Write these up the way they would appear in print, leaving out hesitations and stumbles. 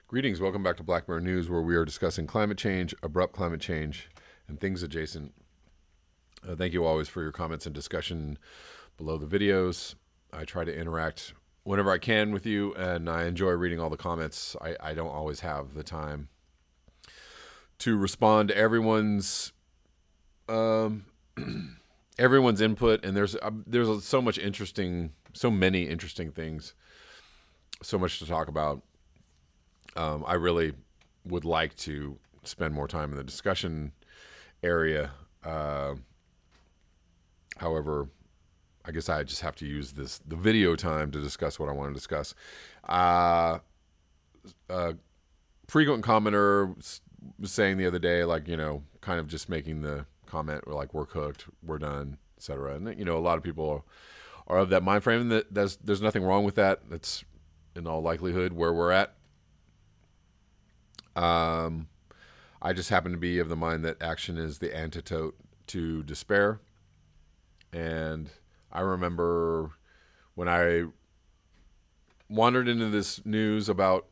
Greetings, welcome back to Black Bear News, where we are discussing climate change, abrupt climate change, and things adjacent. Thank you always for your comments and discussion below the videos. I try to interact whenever I can with you, and I enjoy reading all the comments. I don't always have the time to respond to everyone's everyone's input, and there's so many interesting things, so much to talk about. I really would like to spend more time in the discussion area. However, I guess I just have to use the video time to discuss what I want to discuss. Frequent commenter was saying the other day, like, kind of just making the comment, like, we're cooked, we're done, etc. And, a lot of people are of that mind frame, and there's nothing wrong with that. That's in all likelihood where we're at. I just happen to be of the mind that action is the antidote to despair. And I remember when I wandered into this news about,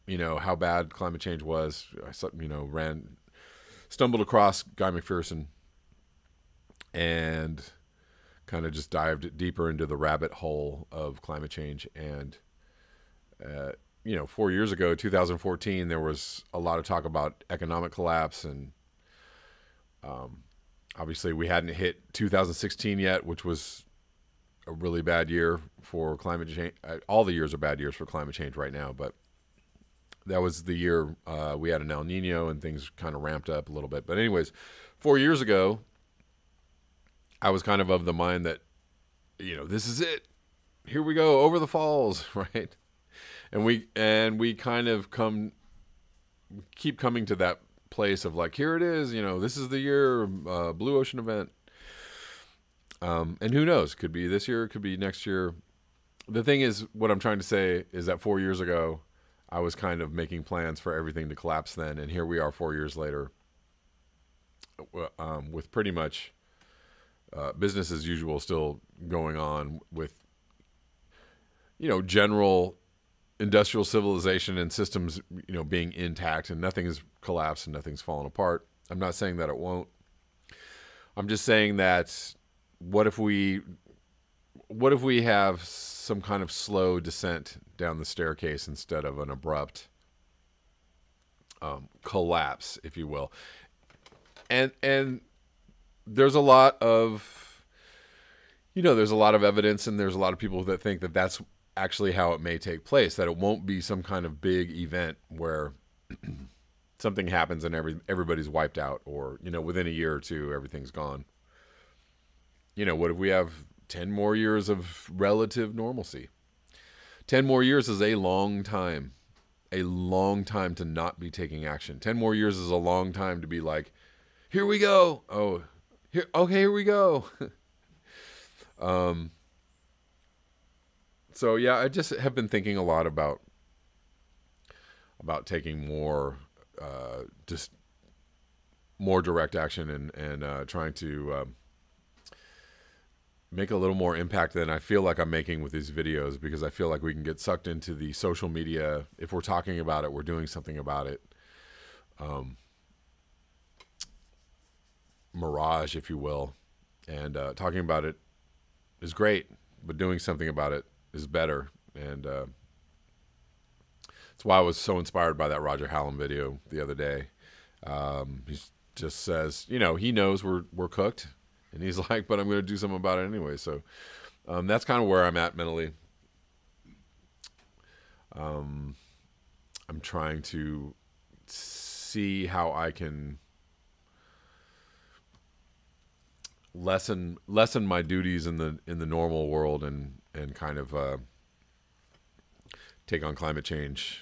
how bad climate change was, I stumbled across Guy McPherson and kind of just dived deeper into the rabbit hole of climate change. And, 4 years ago, 2014, there was a lot of talk about economic collapse, and obviously we hadn't hit 2016 yet, which was a really bad year for climate change. All the years are bad years for climate change right now, but that was the year we had an El Nino and things kind of ramped up a little bit. But anyways, 4 years ago, I was kind of the mind that, this is it. Here we go, over the falls, right? And we kind of keep coming to that place of like, here it is, this is the year, Blue Ocean event. And who knows, could be this year, could be next year. The thing is, what I'm trying to say is that 4 years ago, I was kind of making plans for everything to collapse then. And here we are 4 years later with pretty much business as usual still going on with, general industrial civilization and systems, being intact, and nothing has collapsed and nothing's fallen apart. I'm not saying that it won't. I'm just saying that what if we have some kind of slow descent down the staircase instead of an abrupt collapse, if you will. And there's a lot of evidence, and there's a lot of people that think that that's actually how it may take place, that it won't be some kind of big event where something happens and everybody's wiped out, or, within a year or two, everything's gone. What if we have 10 more years of relative normalcy? 10 more years is a long time to not be taking action. 10 more years is a long time to be like, here we go. Oh, here we go. So yeah, I just have been thinking a lot about taking more, just more direct action and trying to make a little more impact than I feel like I'm making with these videos, because I feel like we can get sucked into the social media. If we're talking about it, we're doing something about it. Mirage, if you will. And talking about it is great, but doing something about it is better. And that's why I was so inspired by that Roger Hallam video the other day. He just says, he knows we're cooked, and he's like, but I'm going to do something about it anyway. So that's kind of where I'm at mentally. I'm trying to see how I can lessen my duties in the normal world and kind of take on climate change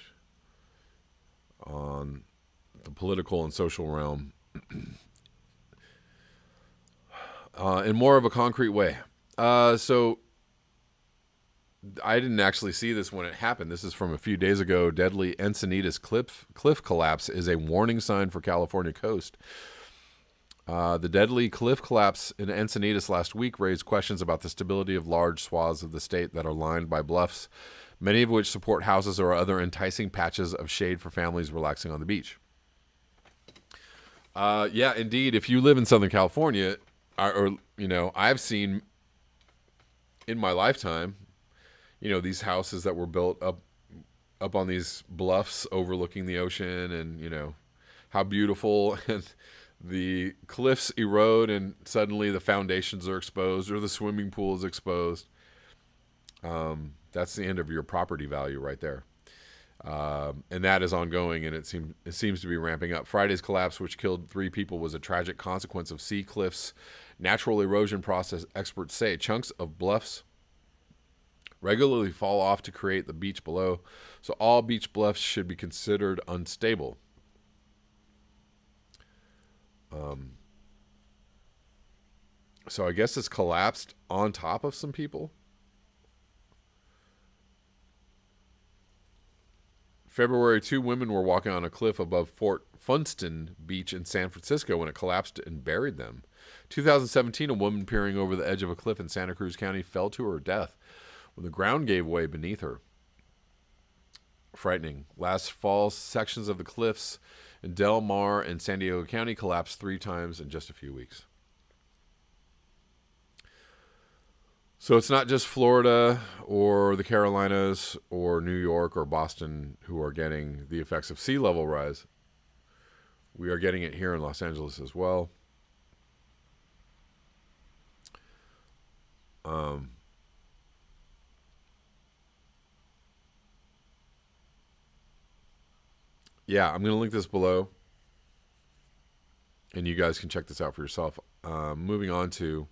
on the political and social realm in more of a concrete way. So I didn't actually see this when it happened. This is from a few days ago. Deadly Encinitas cliff collapse is a warning sign for California coast. The deadly cliff collapse in Encinitas last week raised questions about the stability of large swaths of the state that are lined by bluffs, many of which support houses or other enticing patches of shade for families relaxing on the beach. Yeah, indeed. If you live in Southern California, I've seen in my lifetime, these houses that were built up on these bluffs overlooking the ocean, and how beautiful, and the cliffs erode and suddenly the foundations are exposed or the swimming pool is exposed. That's the end of your property value right there. And that is ongoing, and it seems to be ramping up. Friday's collapse, which killed 3 people, was a tragic consequence of sea cliffs' natural erosion process, experts say. Chunks of bluffs regularly fall off to create the beach below, so all beach bluffs should be considered unstable. So I guess it's collapsed on top of some people. February, 2 women were walking on a cliff above Fort Funston Beach in San Francisco when it collapsed and buried them. 2017, a woman peering over the edge of a cliff in Santa Cruz County fell to her death when the ground gave way beneath her. Frightening. Last fall, sections of the cliffs in Del Mar and San Diego County collapsed 3 times in just a few weeks. So it's not just Florida or the Carolinas or New York or Boston who are getting the effects of sea level rise. We are getting it here in Los Angeles as well. Yeah, I'm going to link this below, and you guys can check this out for yourself. Moving on to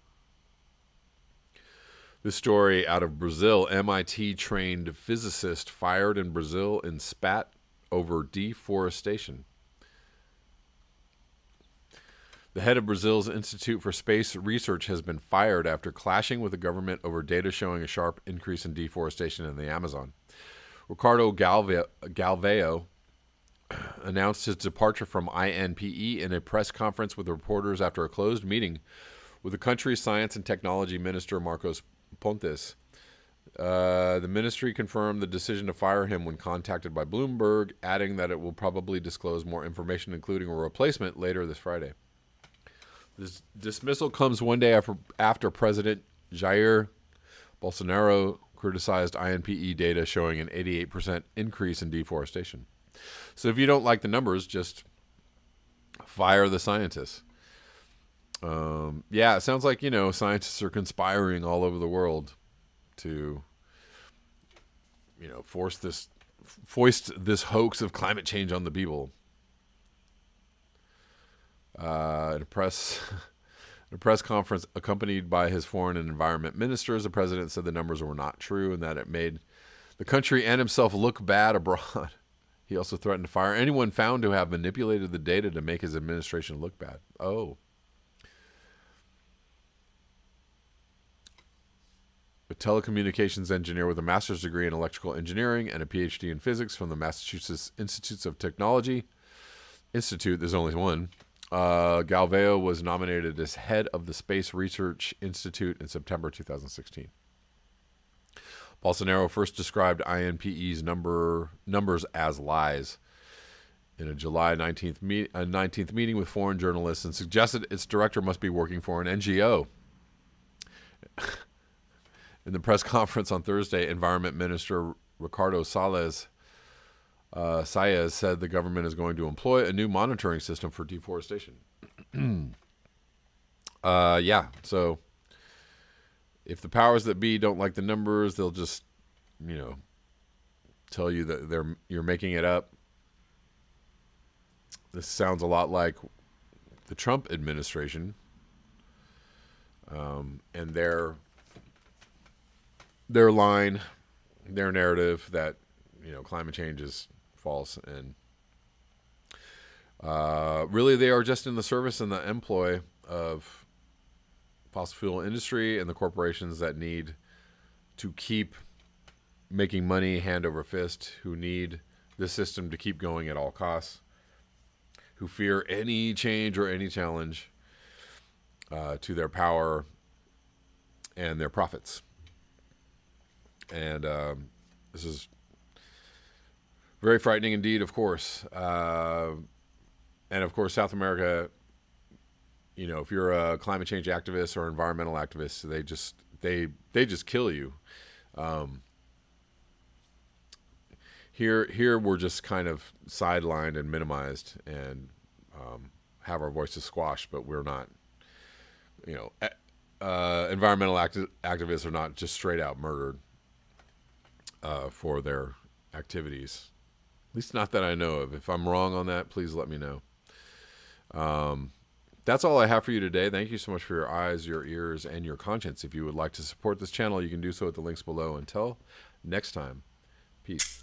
this story out of Brazil. MIT-trained physicist fired in Brazil in Spat over deforestation. The head of Brazil's Institute for Space Research has been fired after clashing with the government over data showing a sharp increase in deforestation in the Amazon. Ricardo Galvão announced his departure from INPE in a press conference with reporters after a closed meeting with the country's science and technology minister, Marcos Pontes. The ministry confirmed the decision to fire him when contacted by Bloomberg, adding that it will probably disclose more information, including a replacement, later this Friday. This dismissal comes one day after President Jair Bolsonaro criticized INPE data showing an 88% increase in deforestation. So if you don't like the numbers, just fire the scientists. Yeah, it sounds like, scientists are conspiring all over the world to, foist this hoax of climate change on the people. At a press conference accompanied by his foreign and environment ministers, the president said the numbers were not true and that it made the country and himself look bad abroad. He also threatened to fire anyone found to have manipulated the data to make his administration look bad. Oh. A telecommunications engineer with a master's degree in electrical engineering and a PhD in physics from the Massachusetts Institutes of Technology Institute, there's only one, Galvão was nominated as head of the Space Research Institute in September 2016. Bolsonaro first described INPE's numbers as lies in a July 19th meeting with foreign journalists and suggested its director must be working for an NGO. In the press conference on Thursday, Environment Minister Ricardo Saez said the government is going to employ a new monitoring system for deforestation. Yeah, so if the powers that be don't like the numbers, they'll just, tell you that you're making it up. This sounds a lot like the Trump administration and their line, their narrative that climate change is false, and really they are just in the service and the employ of fossil fuel industry and the corporations that need to keep making money hand over fist, who need the system to keep going at all costs, who fear any change or any challenge, to their power and their profits. And this is very frightening indeed, of course. And of course, South America, you know, if you're a climate change activist or environmental activist, they just kill you. Here we're just kind of sidelined and minimized and have our voices squashed, but we're not. You know, environmental activists are not just straight out murdered for their activities. At least not that I know of. If I'm wrong on that, please let me know. That's all I have for you today. Thank you so much for your eyes, your ears, and your conscience. If you would like to support this channel, you can do so at the links below. Until next time, peace.